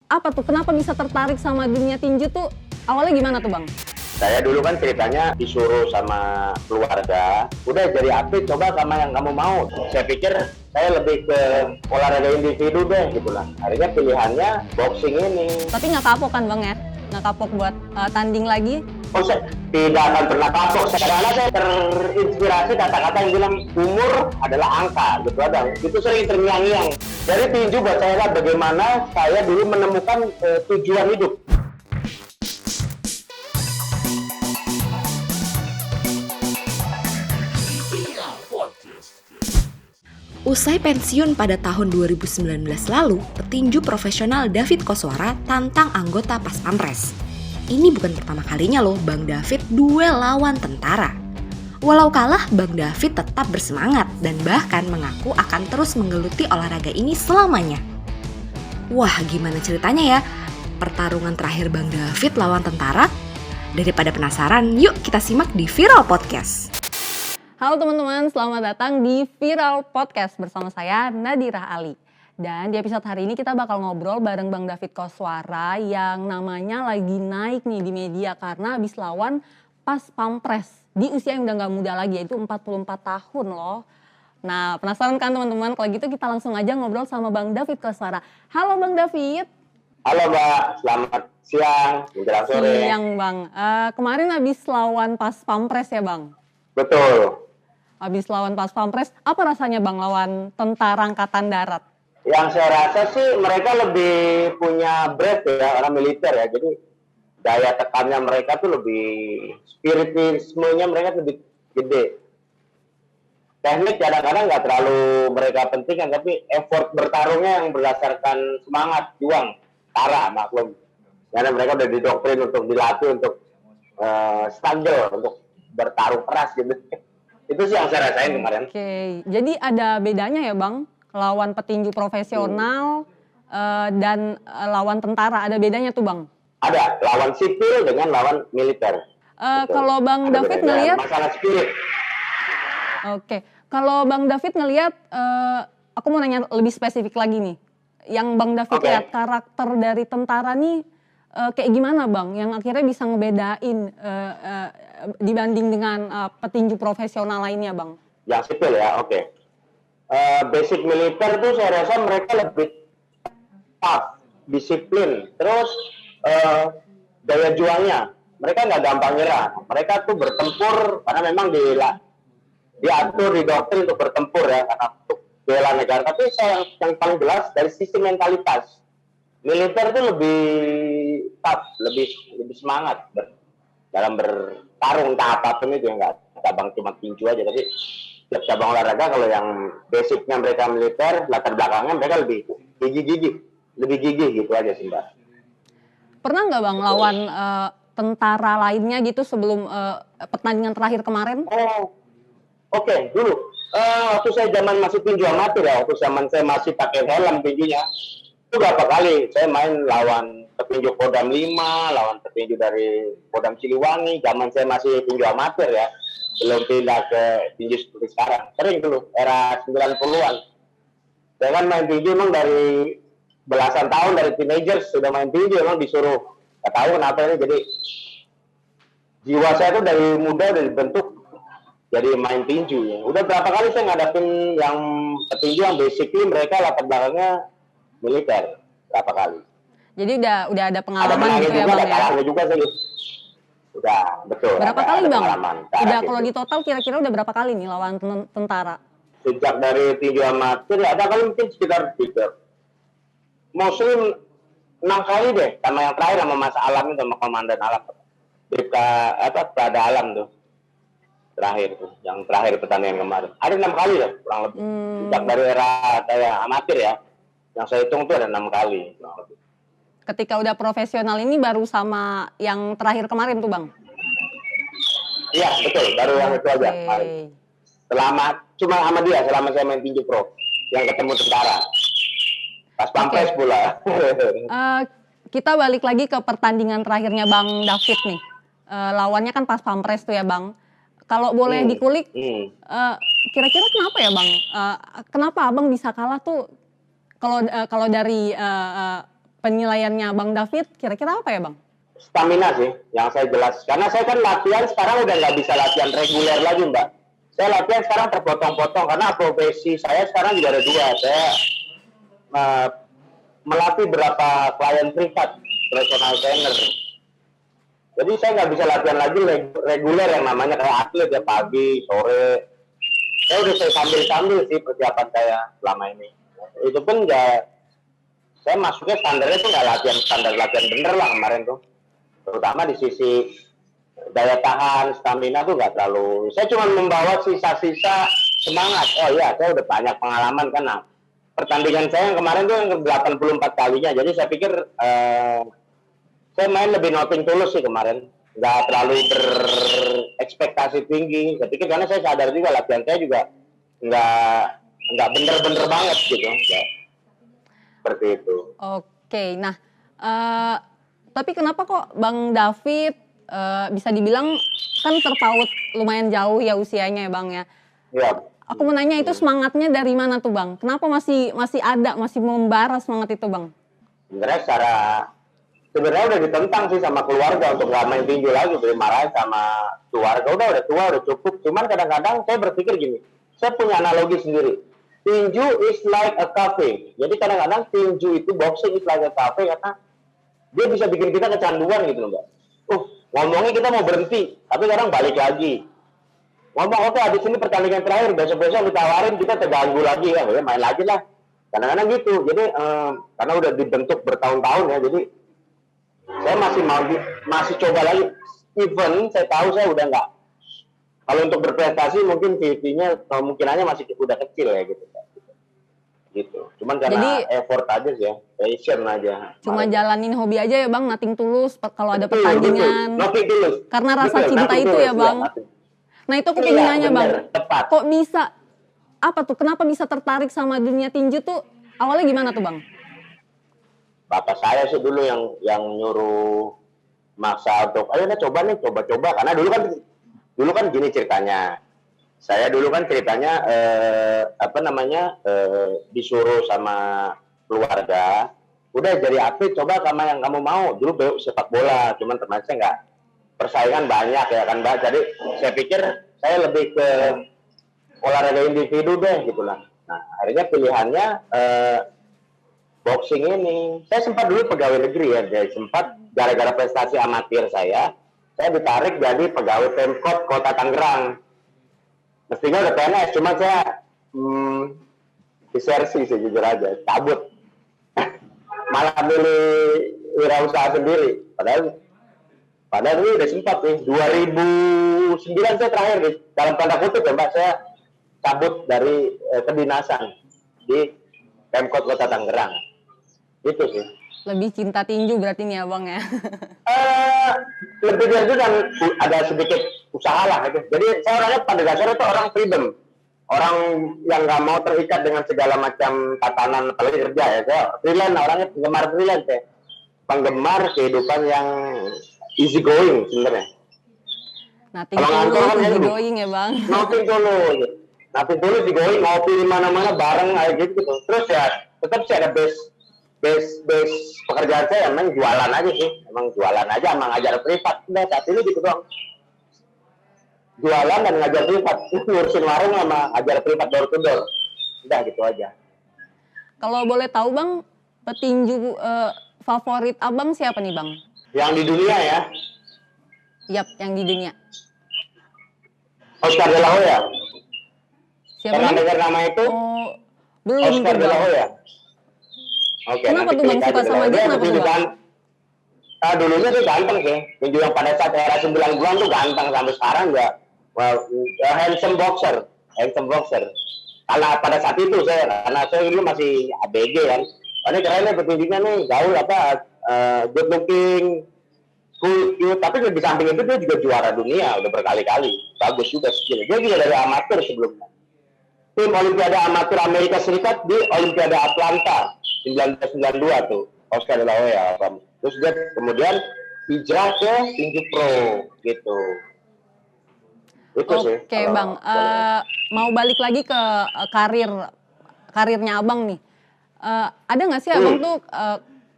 apa tuh? Kenapa bisa tertarik sama dunia tinju tuh? Awalnya gimana tuh Bang? Saya dulu kan ceritanya disuruh sama keluarga, udah jadi atlet coba sama yang kamu mau. Saya pikir saya lebih ke olahraga individu deh gitu lah. Akhirnya pilihannya boxing ini. Tapi nggak kapok kan Bang ya? Nggak kapok buat tanding lagi? Oh, saya tidak akan pernah kapok. Karena saya terinspirasi kata-kata yang bilang umur adalah angka gitu ada. Itu sering terngiang-ngiang. Dari tinju buat saya lah bagaimana saya dulu menemukan tujuan hidup. Usai pensiun pada tahun 2019 lalu, petinju profesional David Koswara tantang anggota Pas Pampres. Ini bukan pertama kalinya loh Bang David duel lawan tentara. Walau kalah, Bang David tetap bersemangat dan bahkan mengaku akan terus menggeluti olahraga ini selamanya. Wah, gimana ceritanya ya? Pertarungan terakhir Bang David lawan tentara? Daripada penasaran, yuk kita simak di Viral Podcast. Halo teman-teman, selamat datang di Viral Podcast bersama saya Nadira Ali. Dan di episode hari ini kita bakal ngobrol bareng Bang David Koswara yang namanya lagi naik nih di media karena habis lawan Pas Pampres di usia yang udah gak muda lagi, yaitu 44 tahun loh. Nah, penasaran kan teman-teman? Kalau gitu kita langsung aja ngobrol sama Bang David Koswara. Halo Bang David. Halo Mbak, selamat siang, menjelang sore. Siang Bang, kemarin habis lawan Pas Pampres ya Bang? Betul. Habis lawan Pas Pampres, apa rasanya Bang lawan Tentara Angkatan Darat? Yang saya rasa sih mereka lebih punya breadth ya, orang militer ya. Jadi daya tekannya mereka tuh lebih, spiritismenya mereka lebih gede. Teknik kadang-kadang nggak terlalu mereka pentingkan, tapi effort bertarungnya yang berdasarkan semangat, juang, tara, maklum. Karena mereka udah didoktrin untuk dilatih untuk struggle, untuk bertarung keras gitu. Itu sih yang saya rasain kemarin. Oke, jadi ada bedanya ya Bang, lawan petinju profesional dan lawan tentara, ada bedanya tuh Bang? Ada, lawan sipil dengan lawan militer. Kalau Bang David ngelihat, masalah spirit. oke, kalau Bang David ngelihat, aku mau nanya lebih spesifik lagi nih, yang Bang David lihat karakter dari tentara nih kayak gimana Bang, yang akhirnya bisa ngebedain dibanding dengan petinju profesional lainnya Bang? Yang sipil ya, oke. Basic militer tuh saya rasa mereka lebih tough, disiplin, terus daya juangnya. Mereka nggak gampang nyerah. Mereka tuh bertempur karena memang diatur, didoktrin untuk bertempur ya, karena untuk bela negara. Tapi yang paling jelas dari sisi mentalitas, militer itu lebih tough, lebih semangat dalam bertarung entah apapun itu, nggak cabang cuma tinju aja, tapi setiap cabang olahraga kalau yang basicnya mereka militer, latar belakangnya mereka lebih gigih gitu aja sih Mbak. Pernah nggak Bang lawan tentara lainnya gitu sebelum pertandingan terakhir kemarin? Oke, dulu waktu saya zaman masih tinju amatir ya, waktu zaman saya masih pakai helm tinjunya, itu berapa kali saya main lawan petinju Kodam 5, lawan petinju dari Kodam Siliwangi, zaman saya masih tinju amatir ya, belum pindah ke tinju seperti sekarang. Sering dulu, era 90-an. Saya kan main tinju emang dari belasan tahun, dari teenagers sudah main tinju, emang disuruh, gak tahu kenapa ini, jadi jiwa saya tuh dari muda udah dibentuk jadi main tinju ya. Udah berapa kali saya ngadapin yang petinju yang basically mereka latar belakangnya militer, berapa kali. Jadi udah ada pengalaman gitu ya Bang ya? Ada juga sih. Udah, betul. Berapa kali Bang? Udah kalau gitu. di total kira-kira udah berapa kali nih lawan tentara? Sejak dari tinju amatir ada kali mungkin sekitar 3. Mostly 6 kali deh, sama yang terakhir sama Mas Alam itu, sama Komandan Alam. Prada Alam tuh. Terakhir tuh, yang terakhir pertandingan kemarin. Ada 6 kali ya, kurang lebih. Sejak dari era saya amatir ya, yang saya hitung tuh ada 6 kali. Kurang lebih. Ketika udah profesional ini baru sama yang terakhir kemarin tuh Bang? Iya, betul. Baru yang itu aja kemarin. Cuma sama dia, selama saya main tinju pro. Yang ketemu tentara. Pas Pampres pula. Kita balik lagi ke pertandingan terakhirnya Bang David nih. Lawannya kan Pas Pampres tuh ya Bang. Kalau boleh dikulik, kira-kira kenapa ya Bang? Kenapa Abang bisa kalah tuh? Kalau dari penilaiannya Bang David kira-kira apa ya Bang? Stamina sih yang saya jelas, karena saya kan latihan sekarang udah nggak bisa latihan reguler lagi Mbak. Saya latihan sekarang terpotong-potong karena profesi saya sekarang juga ada dua. Saya melatih berapa klien privat, personal trainer. Jadi saya nggak bisa latihan lagi reguler yang namanya kayak atlet ya, pagi, sore. Saya sambil-sambil sih persiapan saya selama ini. Itu pun nggak, saya masuknya standarnya tuh nggak standar latihan bener lah kemarin tuh. Terutama di sisi daya tahan, stamina tuh nggak terlalu. Saya cuma membawa sisa-sisa semangat. Oh iya, saya udah banyak pengalaman kan. Nah, pertandingan saya yang kemarin tuh yang 84 kalinya. Jadi saya pikir saya main lebih nothing tulus sih kemarin. Nggak terlalu berekspektasi tinggi. Saya pikir karena saya sadar juga latihan saya juga nggak bener-bener banget gitu. Ya, seperti itu. Oke, nah tapi kenapa kok Bang David bisa dibilang kan terpaut lumayan jauh ya usianya ya Bang ya? Ya. Aku mau nanya itu semangatnya dari mana tuh Bang? Kenapa masih ada, masih membara semangat itu Bang? Sebenarnya udah ditentang sih sama keluarga untuk nggak main tinju lagi, dimarahin sama keluarga. Udah tua, udah cukup. Cuman kadang-kadang saya berpikir gini, saya punya analogi sendiri. Tinju is like a cafe. Jadi kadang-kadang tinju itu, boxing is like a cafe karena dia bisa bikin kita kecanduan gitu loh Mbak. Ngomongnya kita mau berhenti, tapi kadang balik lagi. Ngomong, oke habis ini pertandingan terakhir, besok-besok ditawarin kita terganggu lagi, ya main lagi lah. Kadang-kadang gitu. Jadi karena udah dibentuk bertahun-tahun ya, jadi saya masih coba lagi. Even saya tahu saya udah nggak. Kalau untuk berprestasi mungkin CV-nya kemungkinannya masih udah kecil ya gitu. Gitu. Cuman karena effort aja sih ya, passion aja. Cuma jalanin hobi aja ya Bang, nothing tulus kalau ada pertandingan. Nothing tulus. Karena rasa cinta itu ya Bang. Nah itu aku pengen nanya Bang, kok bisa, apa tuh, kenapa bisa tertarik sama dunia tinju tuh, awalnya gimana tuh Bang? Bapak saya sih dulu yang nyuruh maksa untuk, ayo coba, karena dulu kan gini ceritanya. Saya dulu kan ceritanya disuruh sama keluarga, udah jadi atlet coba sama yang kamu mau. Dulu sepak bola, cuman teman saya nggak, persaingan banyak ya kan Mbak. Jadi saya pikir saya lebih ke olahraga individu deh gitu lah. Nah akhirnya pilihannya boxing ini. Saya sempat dulu pegawai negeri ya, sempat gara-gara prestasi amatir saya ditarik jadi pegawai Pemkot Kota Tangerang. Mestinya udah PNS, cuma saya disersi sih jujur aja, cabut. Malah milih wirausaha sendiri. Padahal ini udah sempat nih, 2009 saya terakhir nih, dalam tanda kutip ya Mbak, saya cabut dari kedinasan di Pemkot Kota Tangerang. Itu sih. Lebih cinta tinju berarti nih abang ya? Lebih dari itu dan ada sedikit usaha lah gitu. Jadi saya orangnya pada dasarnya itu orang freedom. Orang yang nggak mau terikat dengan segala macam tatanan, apalagi kerja ya. Saya freelance, orangnya penggemar freelance ya. Penggemar kehidupan yang easy going sebenarnya. Nothing tulus, easy going ya bang? Nothing tulus. Nothing tulus, easy going, ngopi di mana-mana bareng kayak gitu. Terus ya tetap sih ada base pekerjaan saya emang jualan aja sih, emang jualan aja, emang ngajar privat. Udah saat ini gitu doang. Jualan dan ngajar privat, ngurusin warung sama ngajar privat door to door. Udah gitu aja. Kalau boleh tahu bang, petinju favorit abang siapa nih bang? Yang di dunia ya? Yap, yang di dunia. Oscar De La Hoya. Siapa? Pernah dengar nama itu? Oh, belum. Oscar De La Hoya. Oke, kenapa tuh bang suka sama dia? Kenapa tuh bang? Dulunya tuh ganteng sih. Tinju yang pada saat era 90-an tuh ganteng, sampai sekarang ya. Handsome boxer. Karena pada saat itu karena saya dulu masih ABG kan. Ini kerennya petinjunya nih, gaul good looking, cool, cute. Tapi di samping itu dia juga juara dunia, udah berkali-kali. Bagus juga skill. Dia juga dari amatir sebelumnya. Tim Olimpiade Amatir Amerika Serikat di Olimpiade Atlanta 1992 tuh, Oscar De La Hoya. Terus dia kemudian hijrah ke tinju pro gitu. Oke bang, mau balik lagi ke karirnya abang nih. Ada nggak sih abang tuh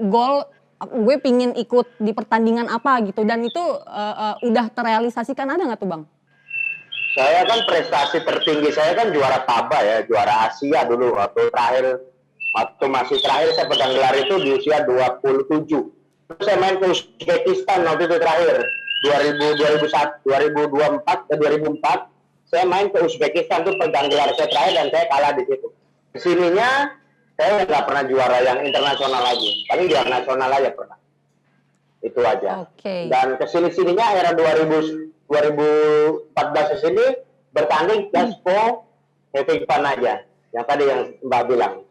goal gue pingin ikut di pertandingan apa gitu, dan itu udah terrealisasikan, ada nggak tuh Bang? Saya kan prestasi tertinggi saya kan juara PABA ya, juara Asia dulu waktu masih terakhir saya pegang gelar itu di usia 27. Terus saya main ke Uzbekistan waktu itu terakhir 2004 saya main ke Uzbekistan tuh pegang gelar saya terakhir dan saya kalah di situ. Kesininya saya nggak pernah juara yang internasional lagi, paling juara nasional aja pernah. Itu aja. Oke. Dan kesini-sininya era 2014 ke sini bertanding just for having fun aja. Yang tadi yang Mbak bilang.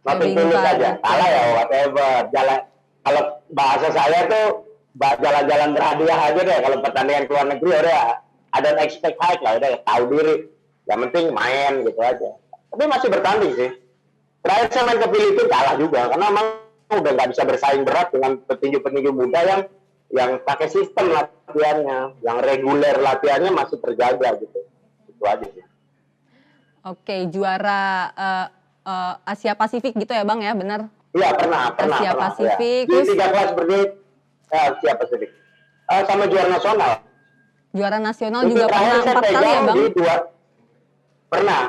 Nothing tulus aja. Kalah ya whatever. Jalan, kalau bahasa saya tuh jalan-jalan berhadiah aja deh. Kalau pertandingan ke luar negeri udah ada expect high lah, udah tahu diri. Yang penting main gitu aja. Tapi masih bertanding sih. Terakhir saya main ke Filipina kalah juga karena memang udah nggak bisa bersaing berat dengan petinju-petinju muda yang pakai sistem latihannya, yang reguler latihannya masih terjaga gitu. Itu aja sih. Oke, juara Asia Pasifik gitu ya Bang ya, benar? Iya pernah. Asia Pasifik. Ya. Di Terus 3 kelas berdiri Asia Pasifik. Sama juara nasional. juara nasional Untuk juga terakhir pernah saya 4 kali ya pegang Bang? di Pernah.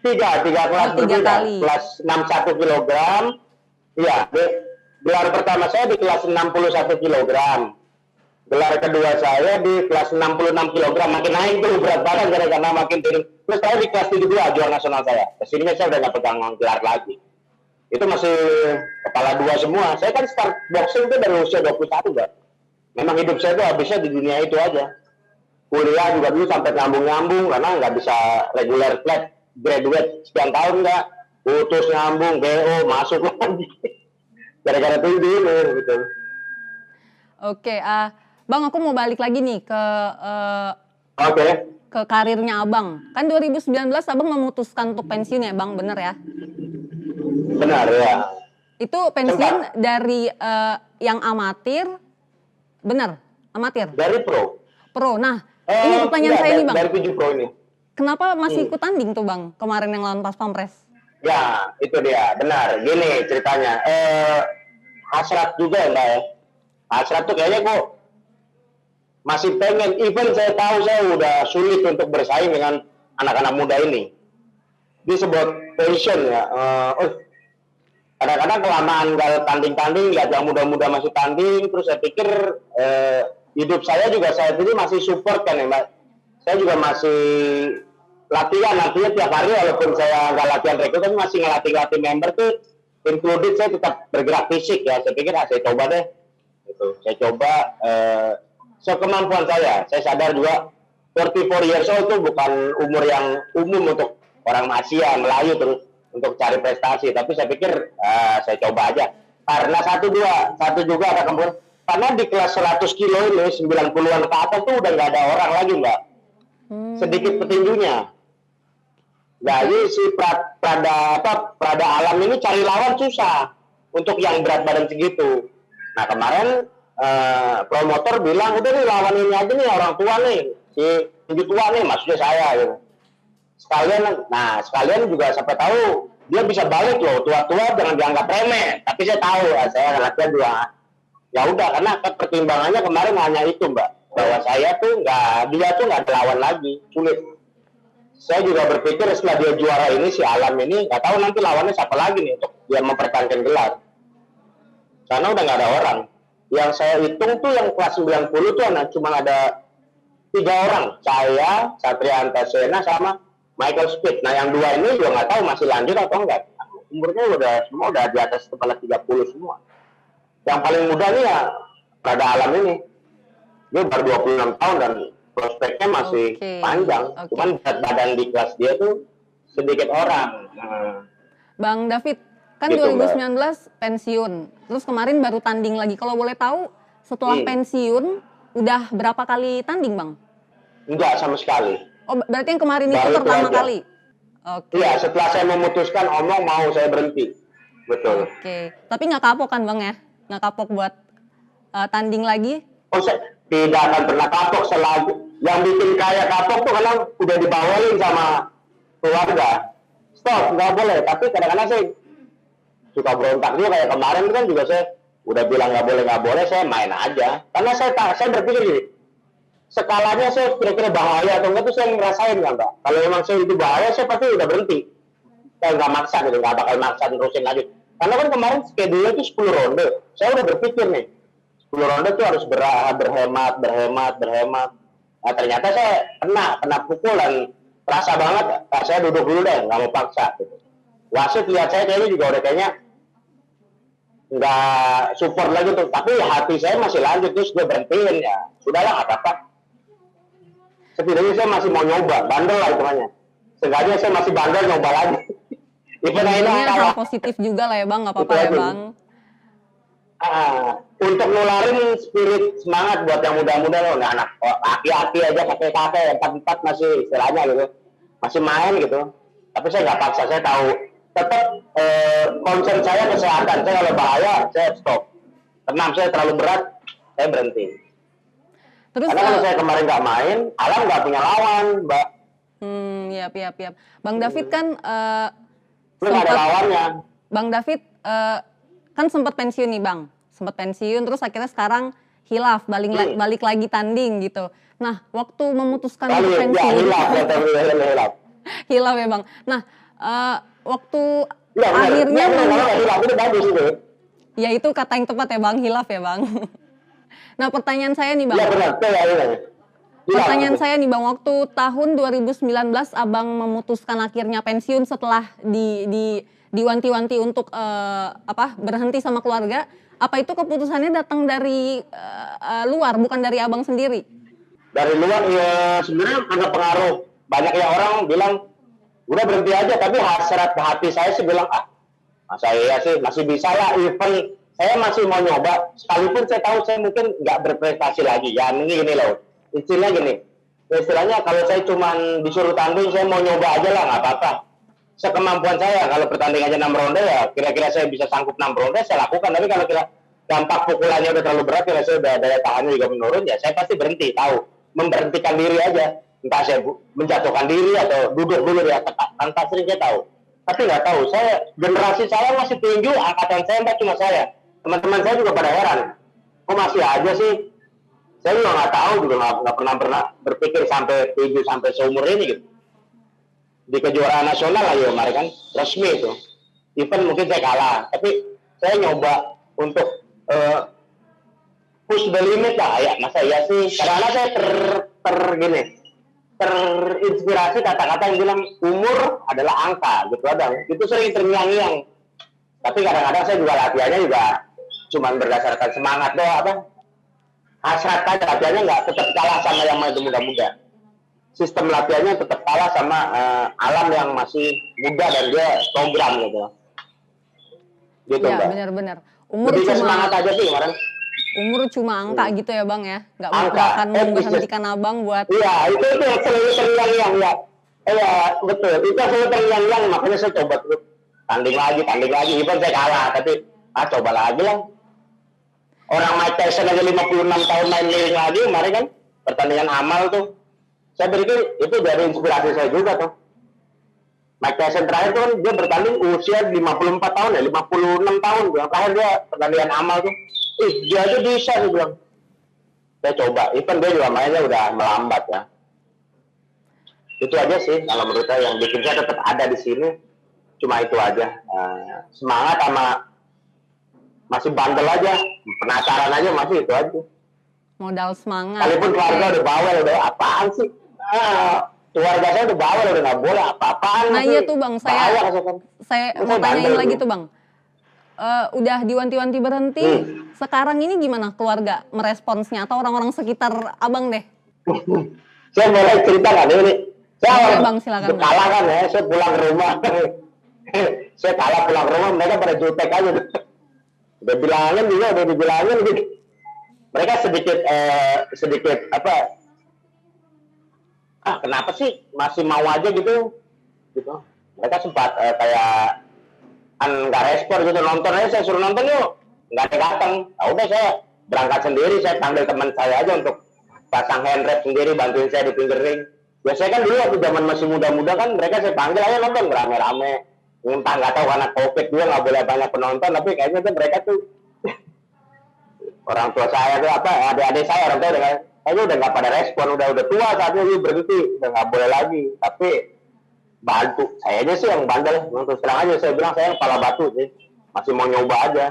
Tiga kelas Oh, 3 berbeda. kali. Kelas 61 kg. Iya, gelar pertama saya di kelas 61 kg. Gelar kedua saya di kelas 66 kg. Makin naik tuh berat badan karena makin turun. Terus saya di kelas 72 juara nasional saya. Kesini saya udah nggak pegang gelar lagi. Itu masih kepala 2 semua. Saya kan start boxing itu dari usia 21, Mbak. Memang hidup saya tuh habisnya di dunia itu aja. Kuliah juga dulu sampai nyambung-nyambung karena nggak bisa regular flat. Graduate sekian tahun nggak, putus nyambung, BO, masuk lagi. Gara-gara itu gitu. Oke, Bang aku mau balik lagi nih Oke. ke karirnya Abang. Kan 2019 Abang memutuskan untuk pensiun ya Bang, bener ya? Benar ya. Itu pensiun dari yang amatir, bener? Amatir? Dari pro. Pro. Nah, ini pertanyaan saya nih Bang. Dari 7 pro ini. Kenapa masih ikut tanding tuh Bang, kemarin yang lawan Pas Pampres? Ya, itu dia. Benar. Gini ceritanya. Hasrat juga ya Mbak ya. Hasrat tuh kayaknya kok masih pengen. Even saya tahu saya udah sulit untuk bersaing dengan anak-anak muda ini. Ini sebuah passion ya. Kadang-kadang kelamaan gak tanding-tanding, lihat yang muda-muda masih tanding, terus saya pikir hidup saya juga saat ini masih support kan ya Mbak. Saya juga masih latihan tiap hari, walaupun saya nggak latihan rekrut, tapi masih ngelatih member tuh, included saya tetap bergerak fisik ya. Saya pikir saya coba deh, gitu. Saya coba sekemampuan saya. Saya sadar juga 44 years old itu bukan umur yang umum untuk orang Asia, Melayu terus untuk cari prestasi. Tapi saya pikir saya coba aja. Karena satu juga ada kemungkinan. Karena di kelas 100 kilo ini 90-an ke atas tuh udah nggak ada orang lagi Mbak. Sedikit petinjunya. Jadi si Prada Alam ini cari lawan susah untuk yang berat badan segitu. Nah kemarin promotor bilang udah nih lawan ini aja nih, orang tua nih, si tinggi tua nih, maksudnya saya gitu. Sekalian juga siapa tahu dia bisa balik loh, tua-tua jangan dianggap remeh. Tapi saya tahu saya latihan dua. Ya udah, karena pertimbangannya kemarin hanya itu Mbak, bahwa saya tuh dia tuh nggak ada lawan lagi, sulit. Saya juga berpikir setelah dia juara ini, si Alam ini, nggak tahu nanti lawannya siapa lagi nih untuk dia mempertahankan gelar. Karena udah nggak ada orang. Yang saya hitung tuh yang kelas 90 tuh cuma ada 3 orang, saya, Satria Antasena, sama Michael Speed. Nah yang 2 ini juga nggak tahu masih lanjut atau enggak. Umurnya semua udah di atas kepala 30 semua. Yang paling muda nih ya Prada Alam ini. Dia baru 26 tahun dan prospeknya masih panjang. Cuman berat badan di kelas dia tuh sedikit orang. Bang David, kan gitu, 2019 pensiun. Terus kemarin baru tanding lagi. Kalau boleh tahu, setelah pensiun udah berapa kali tanding Bang? Enggak sama sekali. Oh, berarti yang kemarin baru itu pertama kali? Iya, setelah saya memutuskan mau saya berhenti. Betul. Oke. Tapi nggak kapok kan Bang ya? Nggak kapok buat tanding lagi? Oh, saya tidak akan pernah kapok selagi. Yang bikin kaya kapok tuh karena udah dibawelin sama keluarga. Stop, nggak boleh. Tapi kadang-kadang saya suka berontak juga, kayak kemarin kan juga saya Udah bilang nggak boleh, saya main aja. Karena saya berpikir gini, skalanya saya kira-kira bahaya atau enggak tuh saya ngerasain nggak. Kalau memang saya itu bahaya, saya pasti udah berhenti. Saya nggak maksa gitu, nggak bakal maksa terusin lagi. Karena kan kemarin schedule itu 10 ronde. Saya udah berpikir nih, 10 ronde tuh harus berhemat. Nah, ternyata saya kena pukul dan terasa banget. Nah, saya duduk dulu deh, nggak mau paksa. Gitu. Wasit lihat saya kayaknya juga udah kayaknya nggak support lagi tuh. Tapi hati saya masih lanjut, terus gue berhentiin ya. Sudahlah, nggak apa-apa. Setidaknya saya masih mau nyoba, bandel lah hitungannya. Seenggaknya saya masih bandel nyoba lagi. Ini hal positif juga lah ya Bang, nggak apa-apa ya Bang. Untuk nularin spirit semangat buat yang muda-muda loh, anak aki-aki aja kakek-kakek 44 masih istilahnya gitu, masih main gitu. Tapi saya nggak paksa, saya tahu tetap concern saya kesehatan. Saya kalau bahaya saya stop. Tenang, saya terlalu berat saya berhenti. Terus karena kalau saya kemarin nggak main, Alam nggak punya lawan, Mbak. Yap. Bang David kan sempat ada lawannya. Bang David kan sempat pensiun nih Bang, sempat pensiun terus akhirnya sekarang hilaf balik lagi tanding gitu. Nah waktu memutuskan untuk pensiun, hilaf ya Bang. Nah waktu akhirnya hilaf itu bagus itu. Ya itu kata yang tepat ya Bang, hilaf ya Bang. Nah pertanyaan saya nih Bang. Iya benar. Pertanyaan saya nih Bang, waktu tahun 2019 Abang memutuskan akhirnya pensiun setelah diwanti-wanti untuk berhenti sama keluarga, apa itu keputusannya datang dari luar, bukan dari Abang sendiri? Dari luar ya sebenarnya ada pengaruh. Banyak yang orang bilang udah berhenti aja, tapi hasrat hati saya sih bilang masa iya sih masih bisa lah, even saya masih mau nyoba sekalipun saya tahu saya mungkin nggak berprestasi lagi. Ya ini gini loh, istilahnya kalau saya cuma disuruh tanding saya mau nyoba aja lah, nggak apa-apa. Sekemampuan saya, kalau pertandingannya 6 ronde ya kira-kira saya bisa sanggup 6 ronde saya lakukan. Tapi kalau kira dampak pukulannya udah terlalu berat, kira saya udah daya tahannya juga menurun, ya saya pasti berhenti, tahu memberhentikan diri aja. Entah saya menjatuhkan diri atau duduk dulu ya, tanpa sering saya tahu. Tapi nggak tahu, generasi saya masih tinju, angkatan saya mbak cuma saya. Teman-teman saya juga pada heran, kok masih aja sih? Saya juga nggak tahu, juga nggak pernah berpikir sampai tinju sampai seumur ini gitu. Di kejuaraan nasional lah ya kemarin kan resmi itu, even mungkin saya kalah, tapi saya nyoba untuk push the limit lah. Ya masa iya sih, karena saya terinspirasi kata-kata yang bilang umur adalah angka gitu ada, itu sering terngiang-ngiang. Tapi kadang-kadang saya juga latihannya juga cuman berdasarkan semangat doang, hasrat aja, latihannya nggak tetap kalah sama yang main muda-muda. Sistem latihannya tetap kalah sama Alam yang masih muda dan dia program gitu ya, Mbak. Benar-benar umur lebih cuma semangat aja sih kemarin. Umur cuma angka gitu ya Bang ya, nggak akan memberhentikan Abang buat. Iya itu yang selalu terngiang-ngiang ya. Iya betul, itu selalu terngiang-ngiang, makanya saya coba terus tanding lagi, even saya kalah, tapi coba lagi lah. Orang Mike Tyson aja 56 tahun main miring lagi kemarin kan, pertandingan amal tuh. Saya berpikir itu dari inspirasi saya juga tuh. Mike Tyson terakhir tuh kan dia bertanding usia 54 tahun ya, 56 tahun. Terakhir dia pertandingan amal tuh. Dia aja bisa sih bilang. Saya coba, even dia juga mainnya udah melambat ya. Itu aja sih kalau menurut saya yang bikin saya tetap ada di sini. Cuma itu aja. Semangat sama masih bandel aja, penasaran aja, masih itu aja. Modal semangat. Sekalipun keluarga udah bawel, udah apaan sih? Keluarga saya udah bawel, udah nggak boleh apa-apaan. Nah iya tuh Bang, saya mau tanyain lagi tuh Bang. Udah diwanti-wanti berhenti, sekarang ini gimana keluarga meresponsnya atau orang-orang sekitar Abang deh? Saya boleh cerita nggak ini? Saya Bang, silakan. kalah kan ya, saya pulang ke rumah. Saya kalah pulang ke rumah, mereka pada jutek aja. Udah dibilangin gitu. Mereka sedikit kenapa sih masih mau aja gitu. Mereka sempat kayak nggak respon gitu, nonton aja, saya suruh nonton yuk, nggak ada datang. Udah saya berangkat sendiri, saya panggil teman saya aja untuk pasang hand rep sendiri, bantuin saya di pinggir ring. Biasanya kan dulu waktu zaman masih muda-muda kan mereka saya panggil aja nonton rame-rame. Entah nggak tahu karena COVID juga nggak boleh banyak penonton, tapi kayaknya tuh mereka tuh orang tua saya tuh adik-adik saya orang tua udah nggak pada respon, udah tua saatnya lu berhenti, udah nggak boleh lagi. Tapi bantu saya aja sih yang bandel, terus terang aja saya bilang saya yang kepala batu sih, masih mau nyoba aja.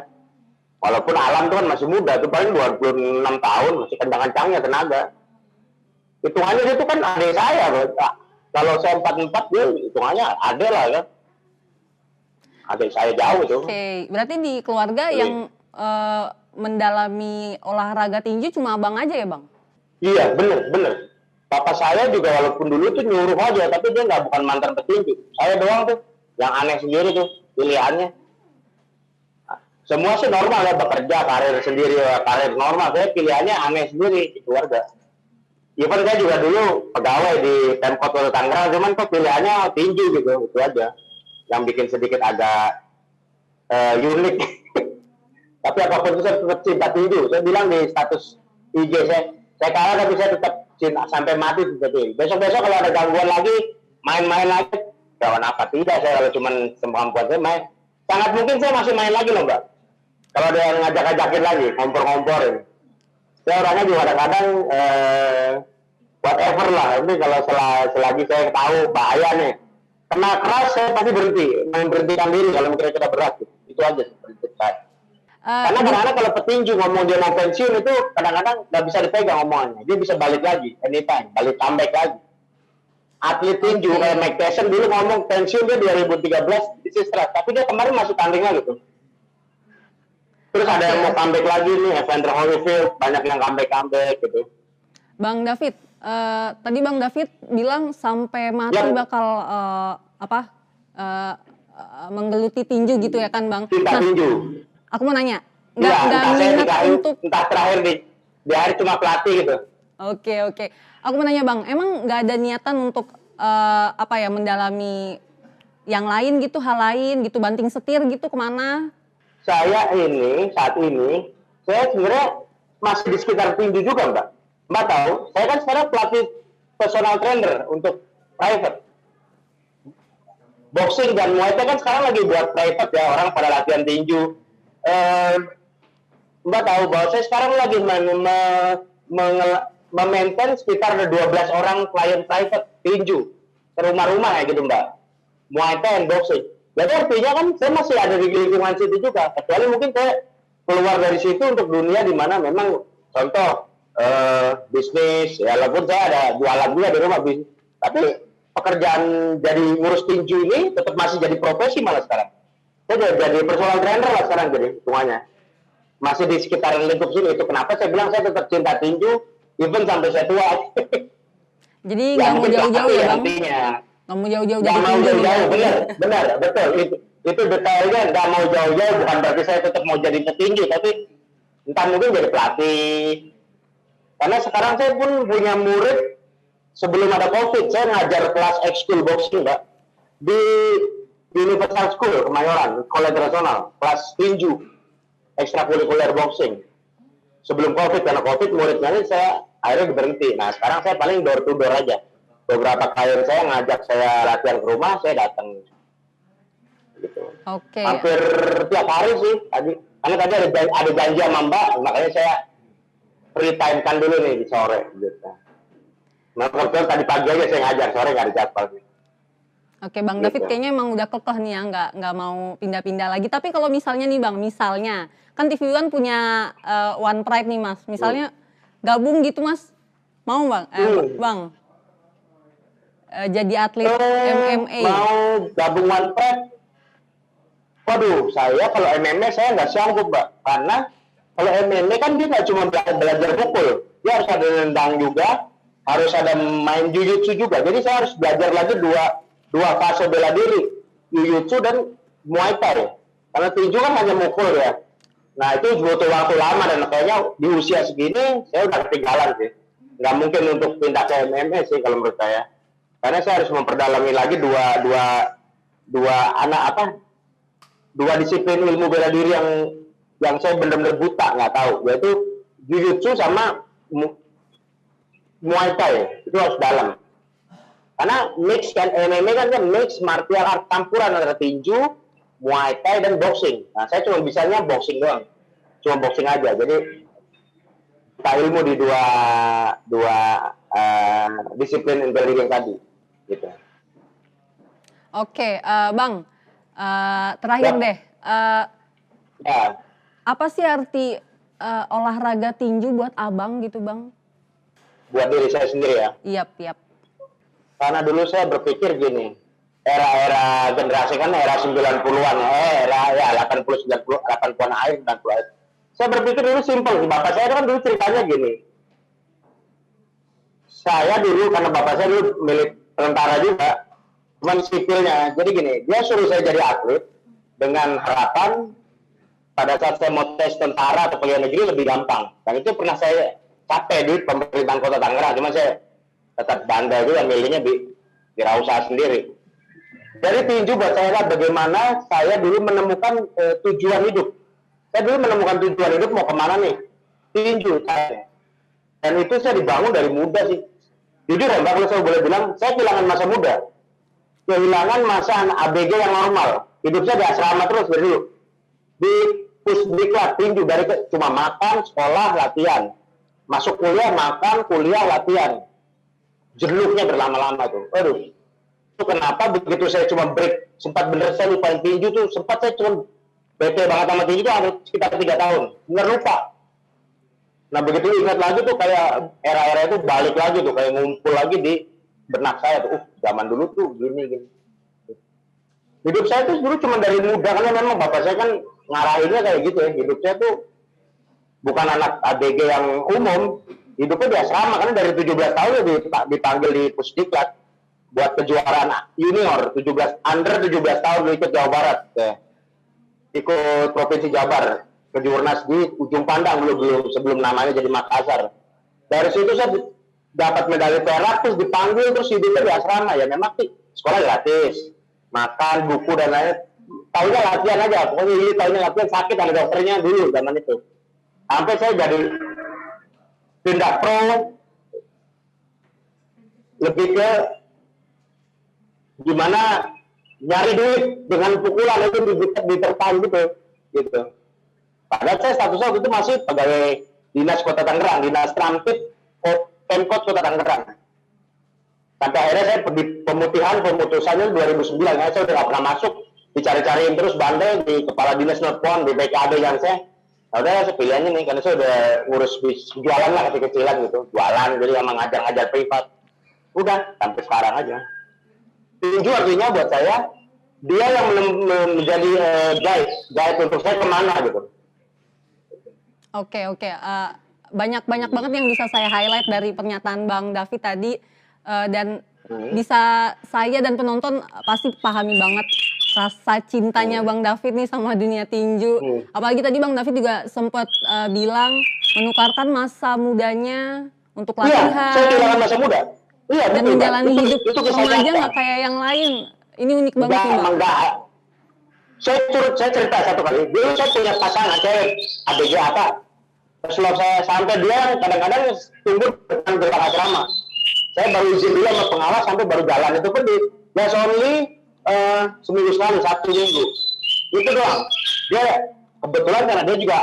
Walaupun alam tuh kan masih muda, tuh paling 26 tahun, masih kencang-kencangnya tenaga. Hitungannya dia tuh kan adik saya, kalau saya 44 dia hitungannya adik lah kan. Adik saya jauh tuh. Oke, berarti di keluarga yang mendalami olahraga tinju cuma abang aja ya bang? Iya, bener. Papa saya juga walaupun dulu tuh nyuruh aja, tapi dia bukan mantan petinju. Saya doang tuh, yang aneh sendiri tuh pilihannya. Semua sih normal ya, bekerja, karir sendiri, karir normal. Saya pilihannya aneh sendiri di keluarga. Even saya juga dulu pegawai di Pemkot Kota Tangerang, cuman kok pilihannya tinju gitu, itu aja. Yang bikin sedikit agak unik. Tapi apapun itu saya tetap cinta tinju. Saya bilang di status IG saya kalah tapi saya tetap cinta sampai mati seperti. Besok-besok kalau ada gangguan lagi, main-main lagi, kawan apa tidak saya kalau cuma semampuan saya main. Sangat mungkin saya masih main lagi loh Mbak. Kalau ada yang ngajak-ngajakin lagi, ngompor-ngomporin. Saya orangnya juga kadang-kadang whatever lah. Ini kalau selagi saya tahu bahaya nih, kena keras saya pasti berhenti, memberhentikan diri kalau kira-kira berat. Itu aja seperti saya. Karena kadang-kadang kalau petinju ngomong dia mau pensiun itu kadang-kadang nggak bisa dipegang omongannya. Dia bisa balik lagi, anytime, balik comeback lagi. Atlet tinju kayak Mike Tyson dulu ngomong pensiun dia 2013 di Sistra, tapi dia kemarin masih tandingnya gitu. Terus ada yang mau comeback lagi nih, Evander Holyfield, banyak yang comeback gitu. Bang David, tadi Bang David bilang sampai mati bakal menggeluti tinju gitu ya kan Bang? Cinta tinju. Aku mau nanya, nggak minat untuk entah terakhir di hari cuma pelatih gitu. Oke. Aku mau nanya Bang, emang nggak ada niatan untuk mendalami yang lain gitu, hal lain gitu, banting setir gitu kemana? Saat ini, saya sebenarnya masih di sekitar tinju juga Mbak. Mbak tahu, saya kan sekarang pelatih personal trainer untuk private. Boxing dan Muay Thai kan sekarang lagi buat private ya, orang pada latihan tinju. Mbak tahu bahwa saya sekarang lagi memaintain sekitar 12 orang klien private tinju ke rumah-rumah ya gitu Mbak. Muay Thai dan boxing. Jadi artinya kan saya masih ada di lingkungan situ juga. Kecuali mungkin saya keluar dari situ untuk dunia di mana memang contoh bisnis. Ya walaupun saya ada jualan juga di rumah bisnis. Tapi pekerjaan jadi ngurus tinju ini tetap masih jadi profesi malah sekarang. Saya jadi personal trainer lah sekarang jadi hitungannya. Masih di sekitaran lingkup sini. Itu kenapa saya bilang saya tetap cinta tinju even sampai saya tua. Jadi nggak mau jauh-jauh ya Bang? Nggak mau jauh-jauh jadi tinju. Benar, betul. Itu detailnya nggak mau jauh-jauh. Bukan berarti saya tetap mau jadi petinju, tapi entah mungkin jadi pelatih. Karena sekarang saya pun punya murid sebelum ada COVID, saya ngajar kelas ekskul boxing, Mbak, di Universal School Kemayoran, Sekolah Internasional, kelas tinju, ekstrakurikuler boxing. Sebelum COVID, karena COVID muridnya ini saya akhirnya berhenti. Nah sekarang saya paling door to door aja. Beberapa klien saya ngajak saya latihan ke rumah, saya datang. Gitu. Oke. Hampir tiap hari sih tadi. Karena tadi ada janji sama Mbak, makanya saya free time kan dulu nih di sore. Gitu. Nah, kebetulan tadi pagi aja saya ngajar, sore nggak ada jadwal. Oke, Bang David kayaknya emang udah kekeh nih ya, nggak mau pindah-pindah lagi. Tapi kalau misalnya nih Bang, kan TV One punya One Pride nih Mas. Misalnya gabung gitu Mas, mau Bang? Bang, jadi atlet MMA. Mau gabung One Pride? Waduh, saya kalau MMA saya nggak sanggup Mbak. Karena kalau MMA kan dia nggak cuma belajar pukul, dia harus ada nendang juga, harus ada main jujutsu juga. Jadi saya harus belajar lagi dua fase bela diri, jujutsu dan Muay Thai. Karena tinju kan hanya mukul ya. Nah itu butuh waktu lama dan kayaknya di usia segini saya udah ketinggalan sih. Nggak mungkin untuk pindah ke MMA sih kalau menurut saya. Karena saya harus memperdalami lagi dua disiplin ilmu bela diri yang saya benar-benar buta nggak tahu, yaitu jujutsu sama Muay Thai. Itu harus dalam. Karena mix kan MMA kan mix martial art campuran antara tinju, Muay Thai dan boxing. Nah, saya cuma bisanya boxing doang. Cuma boxing aja. Jadi ilmu di dua dua disiplin intelligence tadi, gitu. Oke, Bang, terakhir Ya. deh, Ya, apa sih arti olahraga tinju buat abang gitu, Bang? buat diri saya sendiri ya. Yap. Karena dulu saya berpikir gini, era-era generasi kan era 90-an, era ya 80, 90, 80-an akhir, 90 akhir. Saya berpikir dulu simpel, bapak saya kan dulu ceritanya gini. Saya dulu, karena bapak saya dulu milik tentara juga, cuman sipilnya. Jadi gini, dia suruh saya jadi atlet dengan harapan pada saat saya mau tes tentara atau pegawai negeri lebih gampang. Dan itu pernah saya capek di pemerintahan Kota Tangerang, cuma saya tetap bandel juga milihnya di wirausaha sendiri. Jadi tinju buat saya adalah bagaimana saya dulu menemukan tujuan hidup. Saya dulu menemukan tujuan hidup mau kemana nih? Tinju. Dan itu saya dibangun dari muda sih. Jujur ya Mbak, kalau saya boleh bilang, saya kehilangan masa muda. Kehilangan masa ABG yang normal. Hidup saya di asrama terus dari dulu. Di pusdiklat tinju, dari cuma makan, sekolah, latihan. Masuk kuliah, makan, kuliah, latihan. Jeruknya berlama-lama tuh. Aduh. Itu kenapa begitu saya cuma break, sempat bener saya lupain tinju tuh, sempat saya cuma bete banget sama tinju tuh ada sekitar 3 tahun. Bener lupa. Nah begitu ingat lagi tuh kayak era-era itu balik lagi tuh, kayak ngumpul lagi di benak saya tuh. Zaman dulu tuh gini. Hidup saya tuh dulu cuma dari muda, karena memang bapak saya kan ngarahinnya kayak gitu ya. Hidup saya tuh bukan anak ABG yang umum, hidupnya di asrama, karena dari 17 tahun ya dipanggil di Pusdiklat buat kejuaraan junior, 17 under 17 tahun ikut Jawa Barat ya. Ikut Provinsi Jabar, kejurnas di Ujung Pandang dulu sebelum namanya jadi Makassar. Dari situ saya dapat medali perak, terus dipanggil, terus hidupnya di asrama ya. Memang sih sekolah gratis, makan, buku dan lain-lain. Tahunya latihan aja, pokoknya ini tahunya latihan, sakit ada dokternya dulu zaman itu. Sampai saya jadi tindak pro, lebih ke gimana nyari duit dengan pukulan itu diterpang gitu. Padahal saya statusnya waktu itu masih pegawai dinas Kota Tangerang, dinas Tramtip Pemkot Kota Tangerang. Sampai akhirnya saya di pemutusannya 2009, ya, saya udah gak pernah masuk, dicari-cariin terus bandel di kepala dinas Notpon, di PKD yang saya udah saya pilihannya nih, karena saya udah ngurus jualan lah kecil-kecilan gitu, jualan, jadi emang ngajar-ngajar privat. Udah, sampai sekarang aja. Tinju artinya buat saya, dia yang menjadi guide untuk saya kemana gitu. Oke. Banyak banget yang bisa saya highlight dari pernyataan Bang David tadi, dan bisa saya dan penonton pasti pahami banget rasa cintanya Bang David nih sama dunia tinju. Apalagi tadi Bang David juga sempat bilang menukarkan masa mudanya untuk latihan. Iya, saya kehilangan masa muda. Iya, dan betul, menjalani itu, hidup itu remaja nggak kayak yang lain. Ini unik banget sih Bang. Enggak. Saya cerita satu kali. Dulu saya punya pasangan, saya ABG apa. Setelah saya sampai dia kadang-kadang tunggu depan gerbang asrama. Saya baru izin dulu sama pengawas sampai baru jalan. Itu pun di just only seminggu sekali, Sabtu Minggu. Itu doang. Dia kebetulan karena dia juga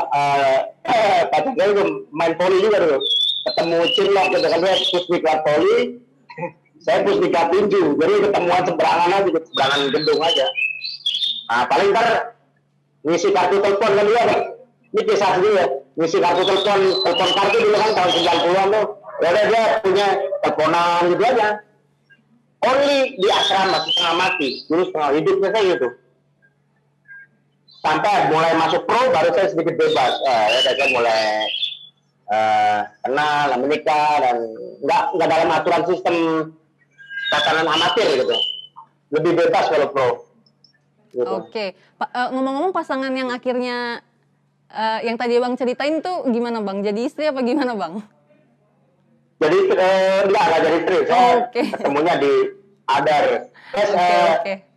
pacar dia juga main poli juga dulu. Ketemu Cinlok gitu kan, dia pusdiklat poli. Saya pusdiklat tinju, jadi ketemuan seberangan aja, seberangan gedung aja. Nah, paling ntar ngisi kartu telepon kan dia, ini kisah sendiri ya, ngisi kartu telepon kartu dulu kan tahun 90-an tuh, ya dia punya teleponan gitu aja. Only di asrama setengah mati, dulu setengah hidupnya saya gitu. Sampai mulai masuk pro, baru saya sedikit bebas. Saya mulai kenal, menikah, dan nggak dalam aturan sistem tatanan amatir gitu, lebih bebas kalau pro. Gitu. Oke. Ngomong-ngomong pasangan yang akhirnya yang tadi Bang ceritain tuh gimana Bang? Jadi istri apa gimana Bang? Jadi enggak jadi istri, saya ketemunya di Adar. Terus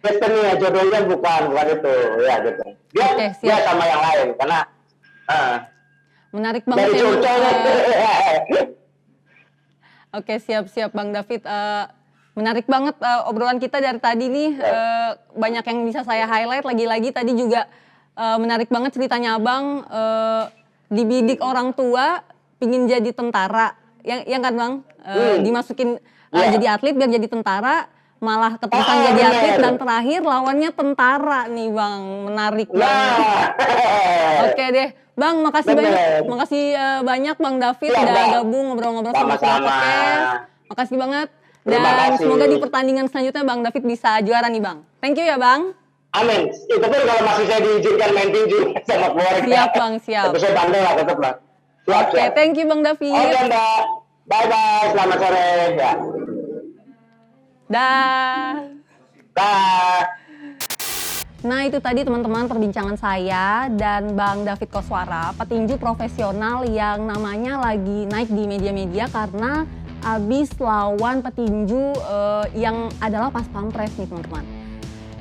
destiny ya, jodohnya bukan itu ya gitu. Dia sama yang lain karena menarik banget ya. Oke, siap Bang David. Menarik banget obrolan kita dari tadi nih, banyak yang bisa saya highlight. Lagi-lagi tadi juga menarik banget ceritanya Abang, dibidik orang tua, pingin jadi tentara, yang kan Bang? Dimasukin jadi atlet biar jadi tentara, malah keterusan jadi atlet dan terakhir lawannya tentara nih Bang, menarik banget. Oke deh, Bang, makasih banyak Bang David udah gabung ngobrol-ngobrol sama Viral Podcast. Makasih banget. Dan semoga di pertandingan selanjutnya Bang David bisa juara nih Bang. Thank you ya Bang. Amin. Itu pun kalau masih saya diizinkan main tinju sama keluarga. Siap Bang, siap. Tapi saya bandel lah tetap lah. Oke, thank you Bang David. Oke Mbak. Bye-bye. Selamat sore. Ya. Dah. Dah. Nah itu tadi teman-teman perbincangan saya dan Bang David Koswara, petinju profesional yang namanya lagi naik di media-media karena abis lawan petinju yang adalah pas pampres nih teman-teman.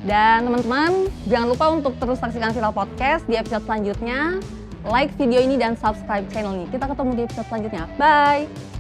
Dan teman-teman jangan lupa untuk terus saksikan Viral Podcast di episode selanjutnya. Like video ini dan subscribe channel ini. Kita ketemu di episode selanjutnya. Bye!